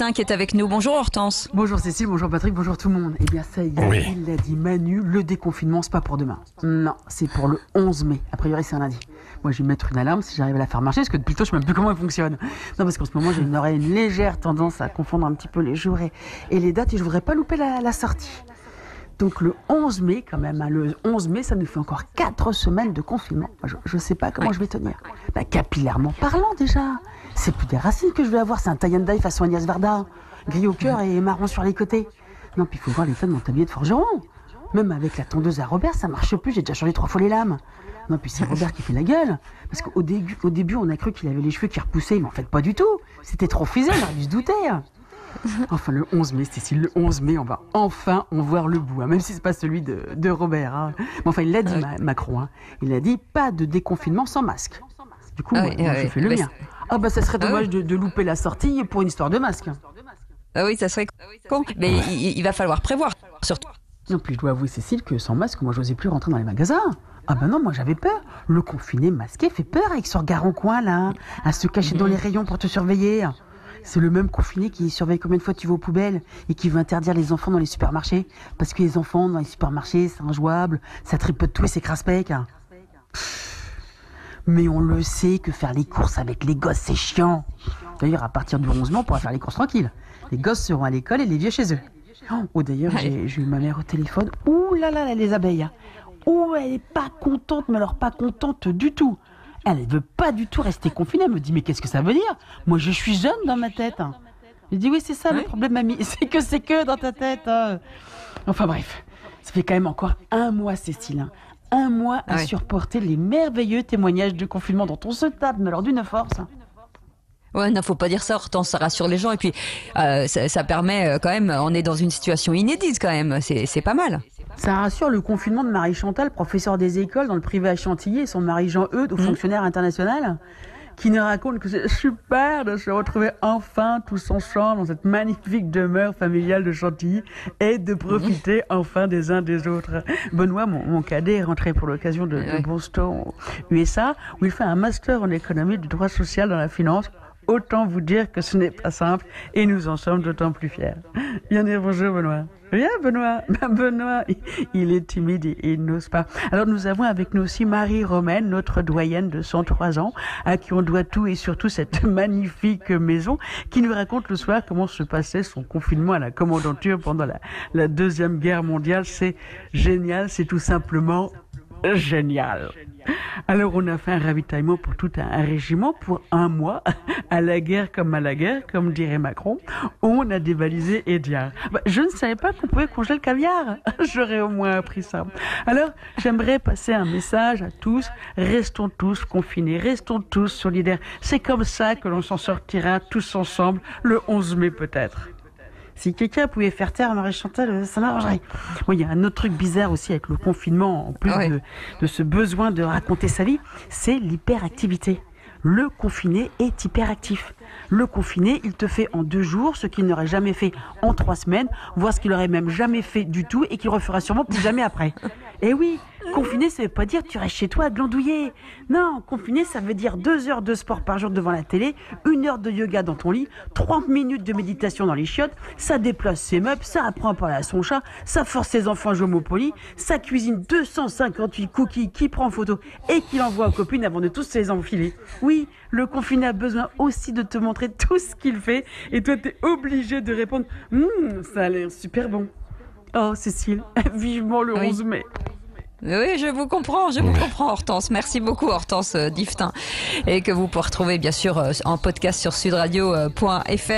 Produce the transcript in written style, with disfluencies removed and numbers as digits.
Martin qui est avec nous. Bonjour Hortense. Bonjour Cécile, bonjour Patrick, bonjour tout le monde. Eh bien ça y est, oui. Il l'a dit Manu, le déconfinement c'est pas pour demain. Non, c'est pour le 11 mai. A priori c'est un lundi. Moi je vais mettre une alarme si j'arrive à la faire marcher, parce que depuis le temps je ne sais même plus comment elle fonctionne. Non, parce qu'en ce moment j'ai une légère tendance à confondre un petit peu les jours et les dates, et je voudrais pas louper la sortie. Donc le 11 mai quand même, le 11 mai ça nous fait encore 4 semaines de confinement. Je sais pas comment je vais tenir. Capillairement parlant déjà, c'est plus des racines que je vais avoir, c'est un tie and dye façon Agnès Varda, gris au cœur et marron sur les côtés. Non, puis il faut voir l'état de mon tablier de forgeron. Même avec la tondeuse à Robert ça marche plus, j'ai déjà changé 3 fois les lames. Non, puis c'est Robert qui fait la gueule, parce qu'au début on a cru qu'il avait les cheveux qui repoussaient, mais en fait pas du tout, c'était trop frisé, on aurait dû se douter. Enfin, le 11 mai, Cécile, le 11 mai, on va enfin en voir le bout, hein, même si c'est pas celui de Robert. Hein. Mais enfin, il l'a dit, Macron. Hein. Il a dit pas de déconfinement sans masque. Du coup, moi, j'ai fait le mien. Ça serait dommage de louper la sortie pour une histoire de masque. Ah oui, ça serait con. Mais il va falloir prévoir, surtout. Non, puis je dois avouer, Cécile, que sans masque, moi, j'osais plus rentrer dans les magasins. Ah non, moi, j'avais peur. Le confiné masqué fait peur avec ce regard en coin, là, à se cacher dans les rayons pour te surveiller. C'est le même confiné qui surveille combien de fois tu vas aux poubelles et qui veut interdire les enfants dans les supermarchés. Parce que les enfants dans les supermarchés, c'est injouable, ça tripote tout et c'est crasse-pec. Mais on le sait que faire les courses avec les gosses, c'est chiant. D'ailleurs, à partir du 11 mai, on pourra faire les courses tranquilles. Les gosses seront à l'école et les vieux chez eux. Oh, d'ailleurs, j'ai eu ma mère au téléphone. Ouh là là, les abeilles. Ouh, elle est pas contente, mais alors pas contente du tout. Elle ne veut pas du tout rester confinée. Elle me dit, mais qu'est-ce que ça veut dire? Moi, je suis jeune dans ma tête. Je dis, oui, c'est ça le problème, mamie. C'est que dans ta tête. Enfin bref, ça fait quand même encore 1 mois, Cécile. 1 mois à supporter les merveilleux témoignages de confinement dont on se tape, mais alors d'une force. Ouais, non, faut pas dire ça, Hortense, ça rassure les gens. Et puis, ça permet quand même, on est dans une situation inédite quand même. C'est pas mal. Ça rassure le confinement de Marie-Chantal, professeure des écoles dans le privé à Chantilly, et son mari Jean-Eudes, fonctionnaire international, qui nous raconte que c'est super de se retrouver enfin tous ensemble dans cette magnifique demeure familiale de Chantilly et de profiter enfin des uns des autres. Benoît, mon cadet, est rentré pour l'occasion de Boston, USA, où il fait un master en économie du droit social dans la finance. Autant vous dire que ce n'est pas simple et nous en sommes d'autant plus fiers. Viens dire bonjour Benoît. Viens Benoît. Benoît, il est timide et il n'ose pas. Alors nous avons avec nous aussi Marie-Romaine, notre doyenne de 103 ans, à qui on doit tout et surtout cette magnifique maison, qui nous raconte le soir comment se passait son confinement à la commandanture pendant la Deuxième Guerre mondiale. C'est génial, c'est tout simplement génial. Alors on a fait un ravitaillement pour tout un régiment pour 1 mois, à la guerre, comme dirait Macron. On a dévalisé Ediard. Je ne savais pas qu'on pouvait congeler le caviar. J'aurais au moins appris ça. Alors j'aimerais passer un message à tous. Restons tous confinés, restons tous solidaires. C'est comme ça que l'on s'en sortira tous ensemble le 11 mai peut-être. Si quelqu'un pouvait faire taire à Marie-Chantal, ça m'arrangerait. Bon, il y a un autre truc bizarre aussi avec le confinement, en plus de ce besoin de raconter sa vie, c'est l'hyperactivité. Le confiné est hyperactif. Le confiné, il te fait en 2 jours ce qu'il n'aurait jamais fait en 3 semaines, voire ce qu'il n'aurait même jamais fait du tout et qu'il refera sûrement plus jamais après. Et oui, confiné, ça veut pas dire tu restes chez toi à glandouiller. Non, confiné, ça veut dire 2 heures de sport par jour devant la télé, 1 heure de yoga dans ton lit, 30 minutes de méditation dans les chiottes, ça déplace ses meubles, ça apprend à parler à son chat, ça force ses enfants à jouer au Monopoly, ça cuisine 258 cookies qu'il prend en photo et qu'il envoie aux copines avant de tous se les enfiler. Oui, le confiné a besoin aussi de te montrer tout ce qu'il fait et toi t'es obligé de répondre ça a l'air super bon. Oh Cécile, vivement le 11 mai. Oui, je vous comprends Hortense. Merci beaucoup Hortense Diftin, et que vous pouvez retrouver bien sûr en podcast sur sudradio.fr.